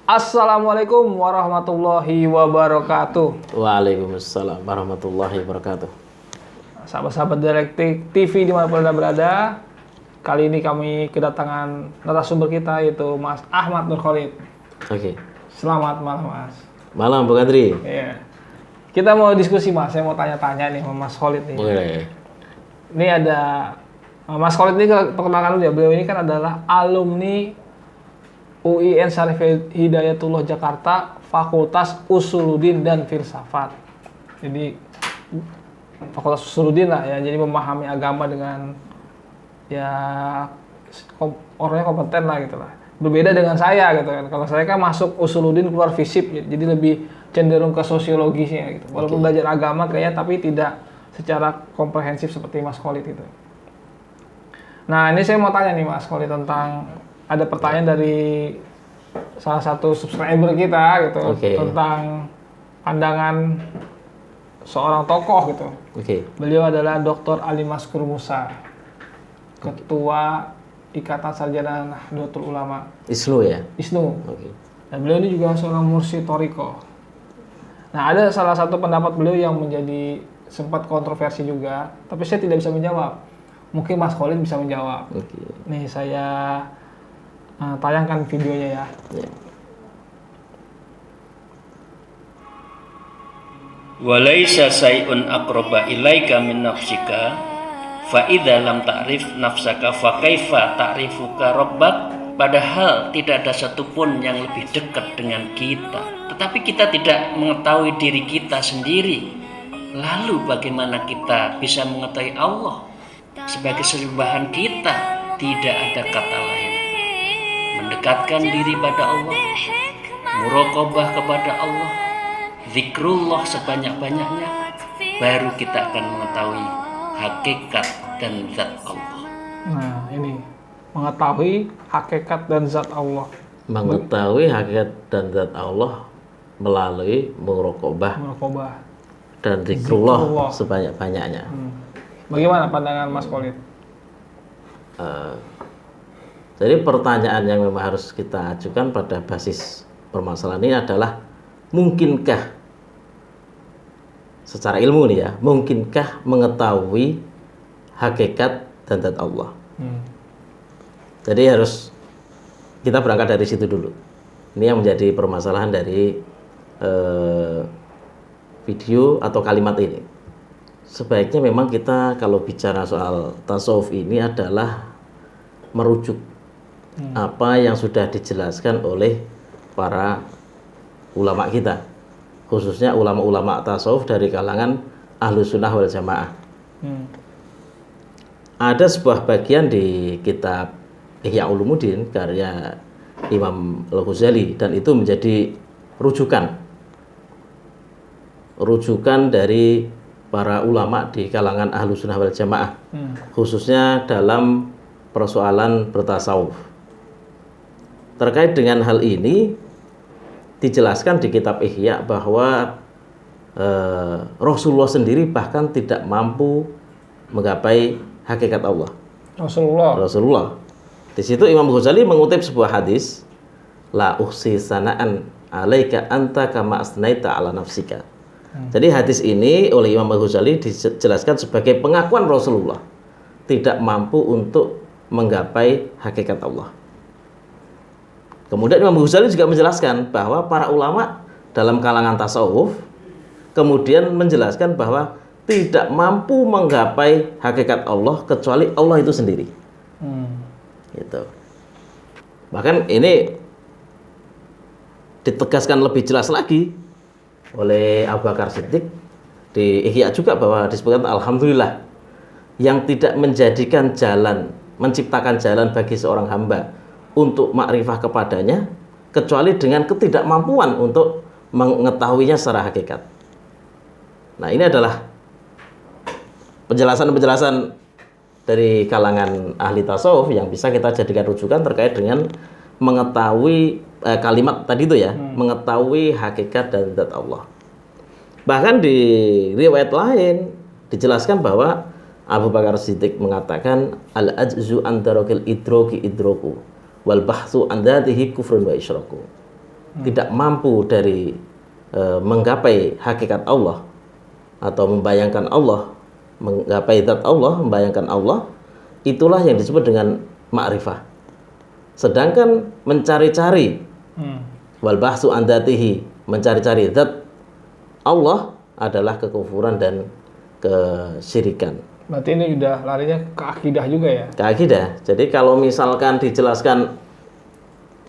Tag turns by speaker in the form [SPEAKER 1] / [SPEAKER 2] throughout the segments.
[SPEAKER 1] Assalamualaikum warahmatullahi wabarakatuh.
[SPEAKER 2] Waalaikumsalam warahmatullahi wabarakatuh.
[SPEAKER 1] Sahabat-sahabat Direktik TV dimanapun Anda berada, kali ini kami kedatangan narasumber kita yaitu Mas Ahmad Nur Khalid.
[SPEAKER 2] Oke.
[SPEAKER 1] Selamat malam, Mas.
[SPEAKER 2] Malam, Bung Andri.
[SPEAKER 1] Iya. Kita mau diskusi, Mas. Saya mau tanya-tanya nih sama Mas Khalid nih.
[SPEAKER 2] Boleh.
[SPEAKER 1] Ini ada Mas Khalid ini, perkenalkan dulu ya. Beliau ini kan adalah alumni UIN Syarif Hidayatullah Jakarta, Fakultas Usuluddin dan Filsafat. Jadi Fakultas Usuluddin lah ya, jadi memahami agama dengan ya orangnya kompeten lah gitu lah. Berbeda dengan saya gitu kan. Kalau saya kan masuk Usuluddin keluar FISIP, jadi lebih cenderung ke sosiologisnya gitu. Walaupun belajar agama kayaknya tapi tidak secara komprehensif seperti Mas Khalid itu. Nah, ini saya mau tanya nih Mas Khalid tentang ada pertanyaan dari salah satu subscriber kita gitu tentang pandangan seorang tokoh gitu. Beliau adalah Dr. Ali Maskur Musa, Ketua Ikatan Sarjana Nahdlatul Ulama.
[SPEAKER 2] ISNU ya?
[SPEAKER 1] ISNU. Dan beliau ini juga seorang mursyid thariqah. Nah, ada salah satu pendapat beliau yang menjadi sempat kontroversi juga, tapi saya tidak bisa menjawab. Mungkin Mas Khalid bisa menjawab. Nih saya tayangkan videonya ya.
[SPEAKER 3] Walaysa say'un aqraba ilaika min nafsika fa idza lam ta'rif nafsaka fa kaifa ta'rifuka rabbak. Padahal tidak ada satupun yang lebih dekat dengan kita, tetapi kita tidak mengetahui diri kita sendiri. Lalu bagaimana kita bisa mengetahui Allah? Sebagai sesembahan kita tidak ada kata lain. Mendekatkan diri pada Allah, muraqabah kepada Allah, zikrullah sebanyak-banyaknya, baru kita akan mengetahui hakikat dan zat Allah.
[SPEAKER 1] Nah, ini mengetahui hakikat dan zat Allah.
[SPEAKER 2] Mengetahui hakikat dan zat Allah melalui muraqabah dan zikrullah sebanyak-banyaknya.
[SPEAKER 1] Bagaimana pandangan Mas Khalid?
[SPEAKER 2] Jadi pertanyaan yang memang harus kita ajukan pada basis permasalahan ini adalah, mungkinkah secara ilmu nih ya, mungkinkah mengetahui hakikat dan zat Allah? Jadi harus kita berangkat dari situ dulu. Ini yang menjadi permasalahan dari video atau kalimat ini. Sebaiknya memang kita kalau bicara soal tasawuf ini adalah merujuk apa yang sudah dijelaskan oleh para ulama kita, khususnya ulama-ulama tasawuf dari kalangan Ahlus Sunnah wal Jamaah. Ada sebuah bagian di kitab Ihya Ulumuddin karya Imam Al-Ghazali, dan itu menjadi rujukan dari para ulama di kalangan Ahlus Sunnah wal Jamaah, khususnya dalam persoalan bertasawuf. Terkait dengan hal ini dijelaskan di kitab Ihya bahwa Rasulullah sendiri bahkan tidak mampu menggapai hakikat Allah. Rasulullah. Di situ Imam Ghazali mengutip sebuah hadis, la uhsi sana'an alaika anta kama asnaita ala nafsika. Jadi hadis ini oleh Imam Ghazali dijelaskan sebagai pengakuan Rasulullah tidak mampu untuk menggapai hakikat Allah. Kemudian Imam Ghazali juga menjelaskan bahwa para ulama dalam kalangan tasawuf kemudian menjelaskan bahwa tidak mampu menggapai hakikat Allah kecuali Allah itu sendiri. Gitu. Bahkan ini ditegaskan lebih jelas lagi oleh Abu Bakar Siddiq di Ihya juga, bahwa disebutkan alhamdulillah yang tidak menjadikan jalan, menciptakan jalan bagi seorang hamba untuk makrifah kepadanya kecuali dengan ketidakmampuan untuk mengetahuinya secara hakikat. Nah, ini adalah penjelasan-penjelasan dari kalangan ahli tasawuf yang bisa kita jadikan rujukan terkait dengan mengetahui kalimat tadi itu ya, mengetahui hakikat dan zat Allah. Bahkan di riwayat lain dijelaskan bahwa Abu Bakar Siddiq mengatakan al-ajzu an darakil idroki idroku wal bahthu an dzatihi kufrun wa isyraku. tidak mampu dari menggapai hakikat Allah atau membayangkan Allah, menggapai zat Allah, membayangkan Allah, itulah yang disebut dengan ma'rifah. Sedangkan mencari-cari wal bahsu an dzatihi, mencari-cari zat Allah adalah kekufuran dan kesyirikan.
[SPEAKER 1] Berarti ini udah larinya ke akidah juga ya?
[SPEAKER 2] Ke akidah. Jadi kalau misalkan dijelaskan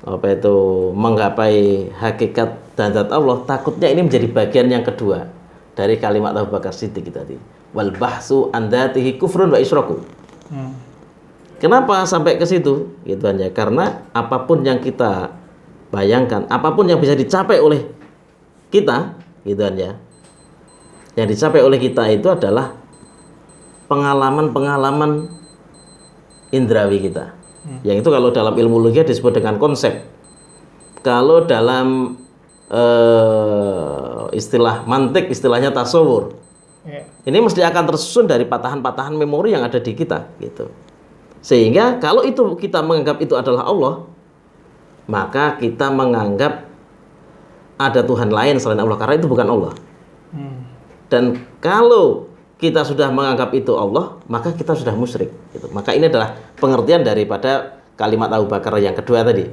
[SPEAKER 2] apa itu menggapai hakikat dan zat Allah, takutnya ini menjadi bagian yang kedua dari kalimat Abu Bakar Siddiq tadi. Wal bahsu an dzatihi kufrun wa isyraku. Kenapa sampai ke situ? Gitu aja. Karena apapun yang kita bayangkan, apapun yang bisa dicapai oleh kita, gitu aja. Yang dicapai oleh kita itu adalah pengalaman-pengalaman indrawi kita. Yang itu kalau dalam ilmu logika disebut dengan konsep. Kalau dalam istilah mantik, istilahnya tasawur. Ini mesti akan tersusun dari patahan-patahan memori yang ada di kita, gitu. Sehingga kalau itu kita menganggap itu adalah Allah, maka kita menganggap ada Tuhan lain selain Allah karena itu bukan Allah. Dan kalau kita sudah menganggap itu Allah, maka kita sudah musyrik, gitu. Maka ini adalah pengertian daripada kalimat Abu Bakar yang kedua tadi.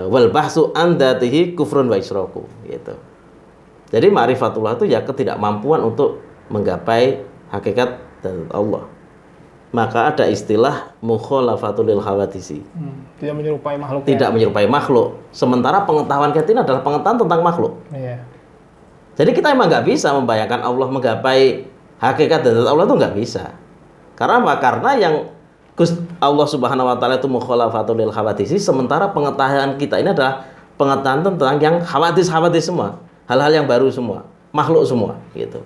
[SPEAKER 2] Wal bahsu an dzatihi kufrun wa isyraku, gitu. Jadi ma'rifatullah itu ya ketidakmampuan untuk menggapai hakikat dan Allah. Maka ada istilah mukhalafatul lil khawadisi.
[SPEAKER 1] Tidak menyerupai makhluk.
[SPEAKER 2] Tidak menyerupai makhluk. Sementara pengetahuan kita ini adalah pengetahuan tentang makhluk.
[SPEAKER 1] Iya.
[SPEAKER 2] Jadi kita emang nggak bisa membayangkan Allah menggapai hakikat dan zat Allah itu nggak bisa. Karena apa? Karena yang Allah Subhanahu Wa Taala itu mukhalafatul lil khawadisi. Sementara pengetahuan kita ini adalah pengetahuan tentang yang khawadis semua, hal-hal yang baru semua, makhluk semua, gitu.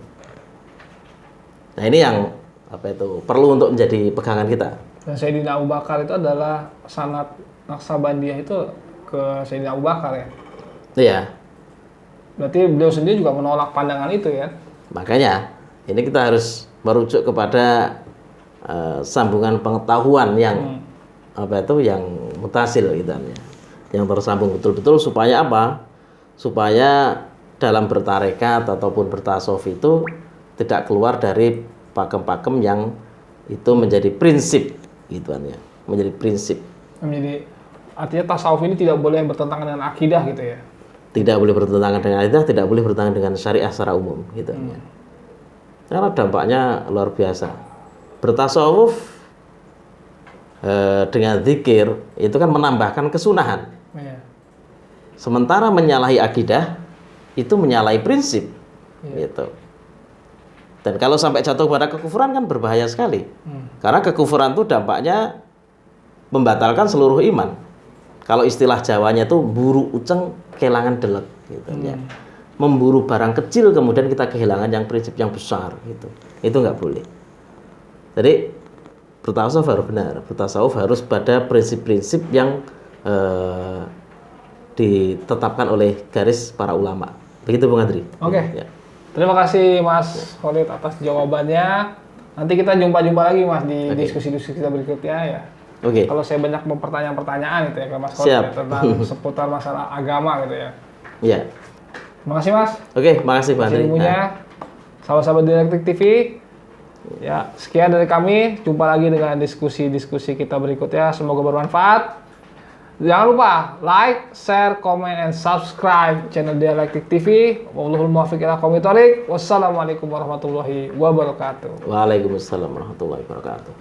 [SPEAKER 2] Nah ini yang apa itu perlu untuk menjadi pegangan kita.
[SPEAKER 1] Dan Sayyidina Abu Bakar itu adalah sanad Naqsabandiyah itu ke Sayyidina Abu Bakar ya.
[SPEAKER 2] Iya.
[SPEAKER 1] Berarti beliau sendiri juga menolak pandangan itu ya.
[SPEAKER 2] Makanya ini kita harus merujuk kepada sambungan pengetahuan yang apa itu yang mutasil gitu ya. Yang tersambung betul-betul supaya apa? Supaya dalam bertarekat ataupun bertasawuf itu tidak keluar dari pakem-pakem yang itu menjadi prinsip gitu kan ya, menjadi prinsip.
[SPEAKER 1] Menjadi artinya tasawuf ini tidak boleh bertentangan dengan akidah gitu ya.
[SPEAKER 2] Tidak boleh bertentangan dengan akidah, tidak boleh bertentangan dengan syariah secara umum gitu ya. Karena dampaknya luar biasa. Bertasawuf dengan zikir itu kan menambahkan kesunahan.
[SPEAKER 1] Iya.
[SPEAKER 2] Sementara menyalahi akidah itu menyalahi prinsip gitu. Dan kalau sampai jatuh pada kekufuran kan berbahaya sekali. Karena kekufuran itu dampaknya membatalkan seluruh iman. Kalau istilah Jawanya itu buru uceng kelangan delek gitu ya. Memburu barang kecil kemudian kita kehilangan yang prinsip yang besar gitu. Itu nggak boleh. Jadi bertasawuf harus benar. Bertasawuf harus pada prinsip-prinsip yang ditetapkan oleh garis para ulama. Begitu Bung Andri.
[SPEAKER 1] Oke.
[SPEAKER 2] Ya.
[SPEAKER 1] Terima kasih Mas Khalid atas jawabannya. Nanti kita jumpa lagi Mas di diskusi-diskusi kita berikutnya ya.
[SPEAKER 2] Oke.
[SPEAKER 1] Kalau saya banyak pertanyaan gitu ya ke Mas Khalid
[SPEAKER 2] Siap.
[SPEAKER 1] tentang seputar masalah agama gitu ya.
[SPEAKER 2] Iya.
[SPEAKER 1] Terima kasih Mas.
[SPEAKER 2] Oke, makasih Bang Andri.
[SPEAKER 1] Ilmunya. Sahabat-sahabat Dialektik TV. Ya, sekian dari kami. Jumpa lagi dengan diskusi-diskusi kita berikutnya. Semoga bermanfaat. Jangan lupa like, share, comment, and subscribe channel Dialektik TV. Wallahul muwaffiq ila aqwamit thoriq. Wassalamualaikum warahmatullahi wabarakatuh.
[SPEAKER 2] Waalaikumsalam warahmatullahi wabarakatuh.